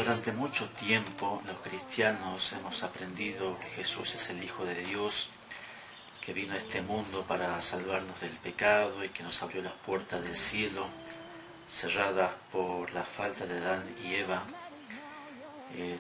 Durante mucho tiempo los cristianos hemos aprendido que Jesús es el Hijo de Dios, que vino a este mundo para salvarnos del pecado y que nos abrió las puertas del cielo, cerradas por la falta de Adán y Eva.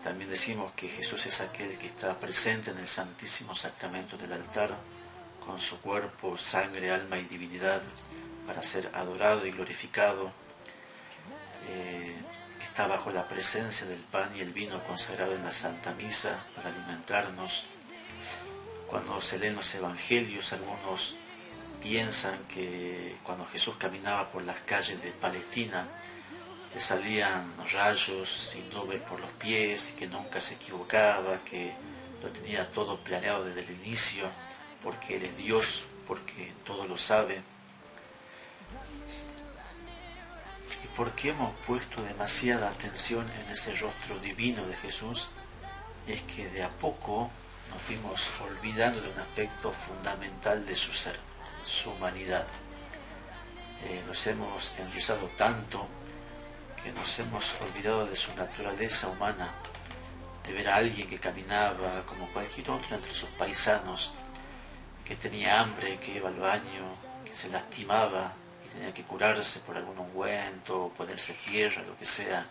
También decimos que Jesús es aquel que está presente en el Santísimo Sacramento del altar, con su cuerpo, sangre, alma y divinidad, para ser adorado y glorificado. Está bajo la presencia del pan y el vino consagrado en la Santa Misa para alimentarnos. Cuando se leen los Evangelios, algunos piensan que cuando Jesús caminaba por las calles de Palestina, le salían rayos y nubes por los pies y que nunca se equivocaba, que lo tenía todo planeado desde el inicio, porque Él es Dios, porque todo lo sabe. ¿Y por qué hemos puesto demasiada atención en ese rostro divino de Jesús? Es que de a poco nos fuimos olvidando de un aspecto fundamental de su ser, su humanidad. Nos hemos endiosado tanto que nos hemos olvidado de su naturaleza humana, de ver a alguien que caminaba como cualquier otro entre sus paisanos, que tenía hambre, que iba al baño, que se lastimaba y tenía que curarse por algún ungüento, ponerse tierra, lo que sea.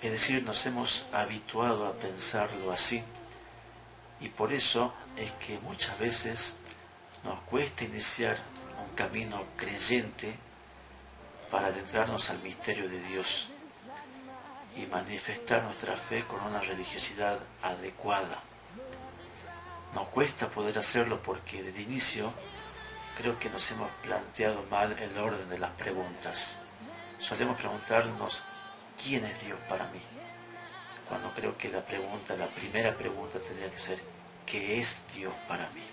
Es decir, nos hemos habituado a pensarlo así, y por eso es que muchas veces nos cuesta iniciar un camino creyente para adentrarnos al misterio de Dios y manifestar nuestra fe con una religiosidad adecuada. Nos cuesta poder hacerlo porque desde inicio creo que nos hemos planteado mal el orden de las preguntas. Solemos preguntarnos, ¿quién es Dios para mí? Cuando creo que la primera pregunta tendría que ser, ¿qué es Dios para mí?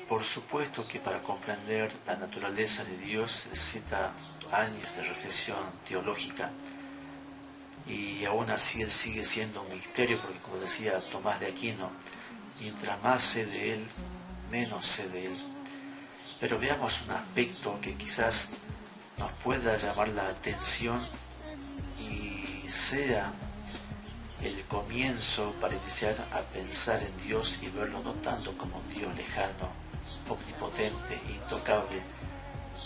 Por supuesto que para comprender la naturaleza de Dios se necesita años de reflexión teológica, y aún así Él sigue siendo un misterio, porque como decía Tomás de Aquino, mientras más sé de Él, menos sé de Él. Pero veamos un aspecto que quizás nos pueda llamar la atención y sea el comienzo para iniciar a pensar en Dios y verlo no tanto como un Dios lejano, omnipotente, intocable,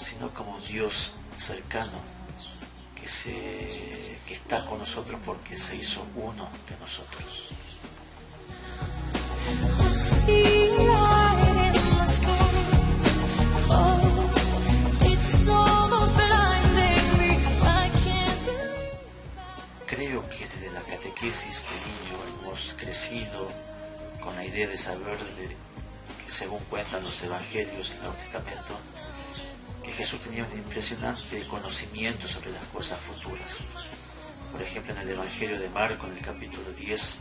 sino como un Dios cercano, que está con nosotros porque se hizo uno de nosotros. Creo que desde la catequesis de niño hemos crecido con la idea de saber que según cuentan los Evangelios y el Nuevo Testamento, que Jesús tenía un impresionante conocimiento sobre las cosas futuras. Por ejemplo, en el Evangelio de Marcos, en el capítulo 10,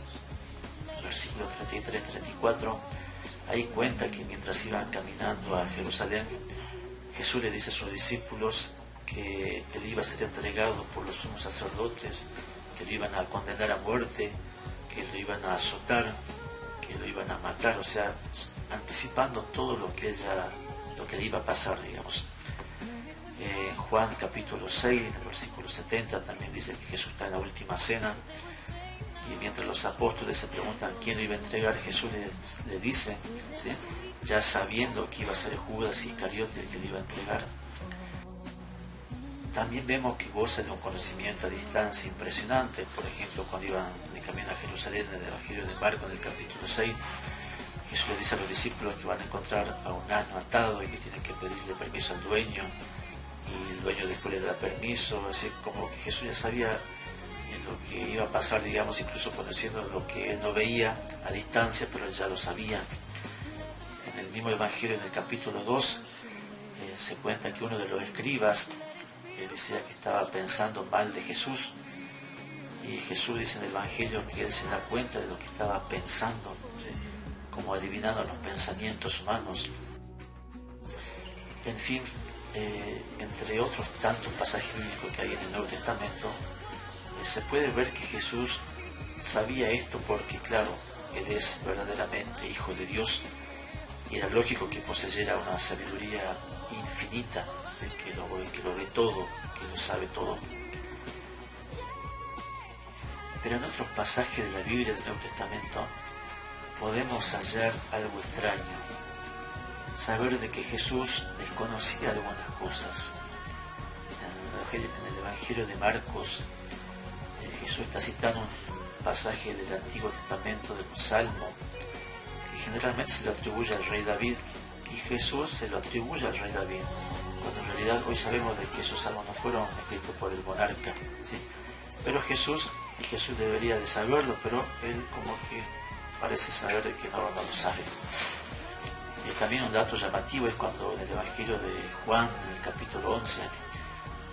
versículos 33-34, ahí cuenta que mientras iban caminando a Jerusalén, Jesús le dice a sus discípulos que Él iba a ser entregado por los sumos sacerdotes, que lo iban a condenar a muerte, que lo iban a azotar, que lo iban a matar, o sea, anticipando todo lo que le iba a pasar, digamos. En Juan capítulo 6, en el versículo 70, también dice que Jesús está en la última cena, y mientras los apóstoles se preguntan quién lo iba a entregar, Jesús le dice, ¿sí?, ya sabiendo que iba a ser Judas Iscariote el que lo iba a entregar. También vemos que goza de un conocimiento a distancia impresionante. Por ejemplo, cuando iban de camino a Jerusalén, en el Evangelio de Marcos, en el capítulo 6, Jesús le dice a los discípulos que van a encontrar a un asno atado y que tienen que pedirle permiso al dueño, y el dueño después le da permiso. Así como que Jesús ya sabía lo que iba a pasar, digamos, incluso conociendo lo que él no veía a distancia, pero él ya lo sabía. En el mismo Evangelio, en el capítulo 2, se cuenta que uno de los escribas decía que estaba pensando mal de Jesús, y Jesús dice en el Evangelio que él se da cuenta de lo que estaba pensando, ¿sí?, como adivinando los pensamientos humanos. En fin, entre otros tantos pasajes bíblicos que hay en el Nuevo Testamento, se puede ver que Jesús sabía esto porque, claro, Él es verdaderamente Hijo de Dios y era lógico que poseyera una sabiduría infinita, ¿sí? que lo ve todo, que lo sabe todo. Pero en otros pasajes de la Biblia del Nuevo Testamento podemos hallar algo extraño, saber de que Jesús desconocía algunas cosas. En el Evangelio de Marcos, Jesús está citando un pasaje del Antiguo Testamento, de un salmo, que generalmente se lo atribuye al rey David, y Jesús se lo atribuye al rey David, cuando en realidad hoy sabemos de que esos salmos no fueron escritos por el monarca, ¿sí? Pero Jesús debería de saberlo, pero él como que parece saber que no lo sabe. Y también un dato llamativo es cuando en el Evangelio de Juan, en el capítulo 11,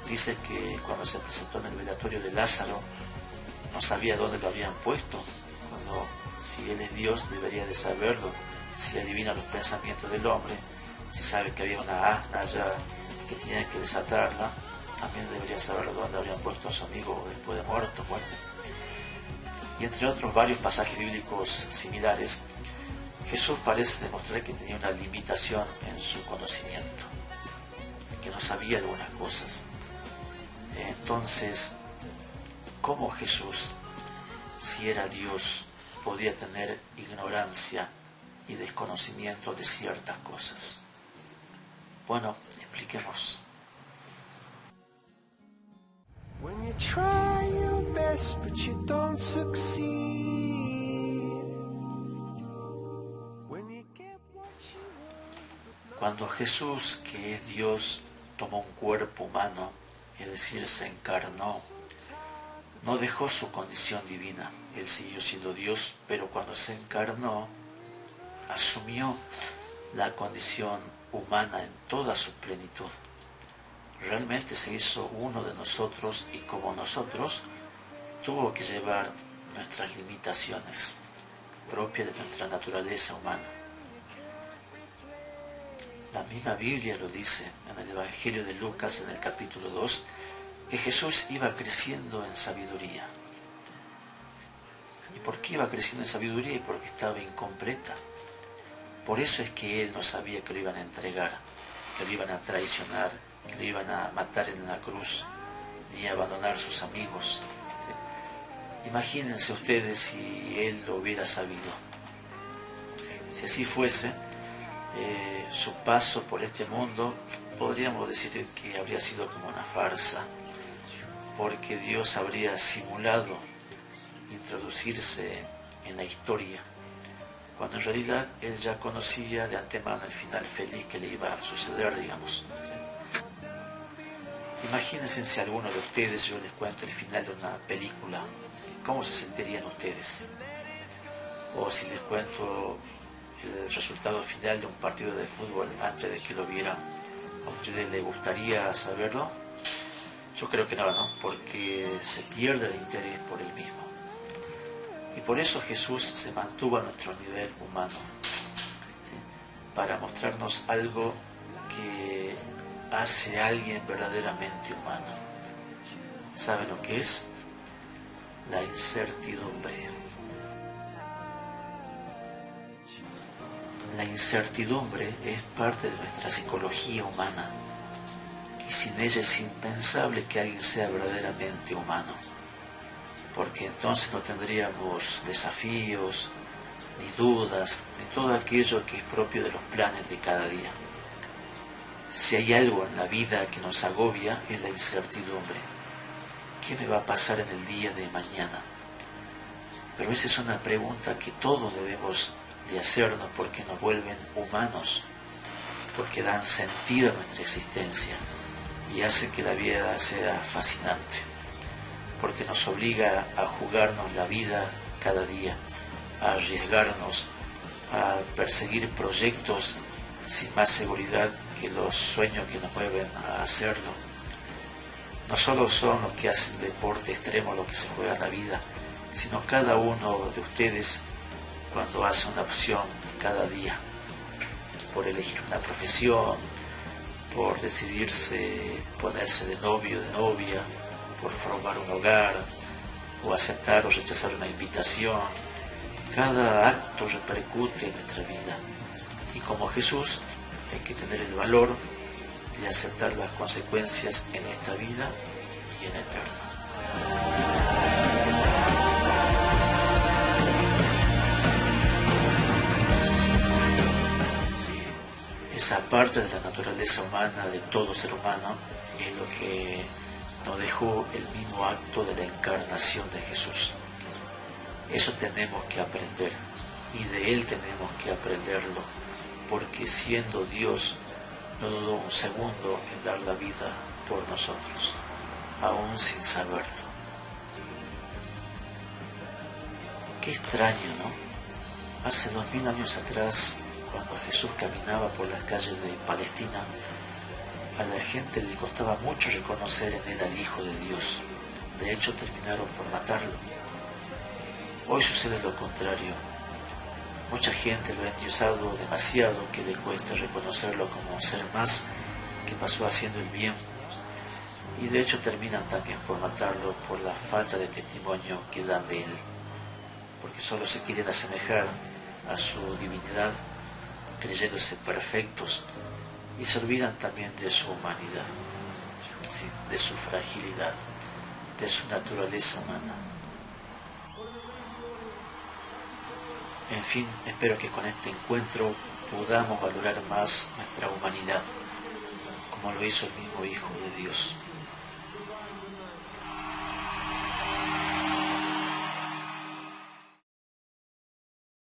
dice que cuando se presentó en el velatorio de Lázaro, no sabía dónde lo habían puesto, cuando si él es Dios debería de saberlo, si adivina los pensamientos del hombre, si sabe que había una asna allá que tenían que desatarla, también debería saberlo dónde habrían puesto a su amigo después de muerto. Bueno, y entre otros varios pasajes bíblicos similares, Jesús parece demostrar que tenía una limitación en su conocimiento, que no sabía algunas cosas. Entonces, ¿cómo Jesús, si era Dios, podía tener ignorancia y desconocimiento de ciertas cosas? Bueno, expliquemos. When you try your best but you don't succeed. When you get what you want. Cuando Jesús, que es Dios, tomó un cuerpo humano, es decir, se encarnó, no dejó su condición divina. Él siguió siendo Dios, pero cuando se encarnó, asumió la condición humana en toda su plenitud. Realmente se hizo uno de nosotros y como nosotros tuvo que llevar nuestras limitaciones propias de nuestra naturaleza humana. La misma Biblia lo dice en el Evangelio de Lucas, en el capítulo 2, que Jesús iba creciendo en sabiduría. ¿Y por qué iba creciendo en sabiduría? Y porque estaba incompleta. Por eso es que él no sabía que lo iban a entregar, que lo iban a traicionar, que lo iban a matar en la cruz, ni a abandonar a sus amigos. ¿Sí? Imagínense ustedes si él lo hubiera sabido. Si así fuese, su paso por este mundo, podríamos decir que habría sido como una farsa, porque Dios habría simulado introducirse en la historia, cuando en realidad él ya conocía de antemano el final feliz que le iba a suceder, digamos. ¿Sí? Imagínense si alguno de ustedes, yo les cuento el final de una película, ¿cómo se sentirían ustedes? O si les cuento el resultado final de un partido de fútbol antes de que lo vieran, ¿a ustedes les gustaría saberlo? Yo creo que no, porque se pierde el interés por él mismo. Y por eso Jesús se mantuvo a nuestro nivel humano, ¿sí? Para mostrarnos algo que hace a alguien verdaderamente humano. ¿Saben lo que es? La incertidumbre. La incertidumbre es parte de nuestra psicología humana, y sin ella es impensable que alguien sea verdaderamente humano, porque entonces no tendríamos desafíos, ni dudas, ni todo aquello que es propio de los planes de cada día. Si hay algo en la vida que nos agobia, es la incertidumbre. ¿Qué me va a pasar en el día de mañana? Pero esa es una pregunta que todos debemos de hacernos, porque nos vuelven humanos, porque dan sentido a nuestra existencia y hacen que la vida sea fascinante, porque nos obliga a jugarnos la vida cada día, a arriesgarnos, a perseguir proyectos sin más seguridad que los sueños que nos mueven a hacerlo. No solo son los que hacen deporte extremo los que se juegan la vida, sino cada uno de ustedes cuando hace una opción cada día por elegir una profesión, por decidirse ponerse de novio, de novia, por formar un hogar, o aceptar o rechazar una invitación. Cada acto repercute en nuestra vida, y como Jesús hay que tener el valor de aceptar las consecuencias en esta vida y en la eterna. Esa parte de la naturaleza humana de todo ser humano es lo que nos dejó el mismo acto de la encarnación de Jesús. Eso tenemos que aprender, y de Él tenemos que aprenderlo, porque siendo Dios no dudó un segundo en dar la vida por nosotros, aún sin saberlo. Qué extraño, ¿no? Hace 2000 años atrás, cuando Jesús caminaba por las calles de Palestina, a la gente le costaba mucho reconocer en él al Hijo de Dios. De hecho, terminaron por matarlo. Hoy sucede lo contrario. Mucha gente lo ha endiosado demasiado que le cuesta reconocerlo como un ser más que pasó haciendo el bien. Y de hecho terminan también por matarlo por la falta de testimonio que dan de él. Porque solo se quieren asemejar a su divinidad, creyéndose perfectos, y se olvidan también de su humanidad, ¿sí? De su fragilidad, de su naturaleza humana. En fin, espero que con este encuentro podamos valorar más nuestra humanidad, como lo hizo el mismo Hijo de Dios.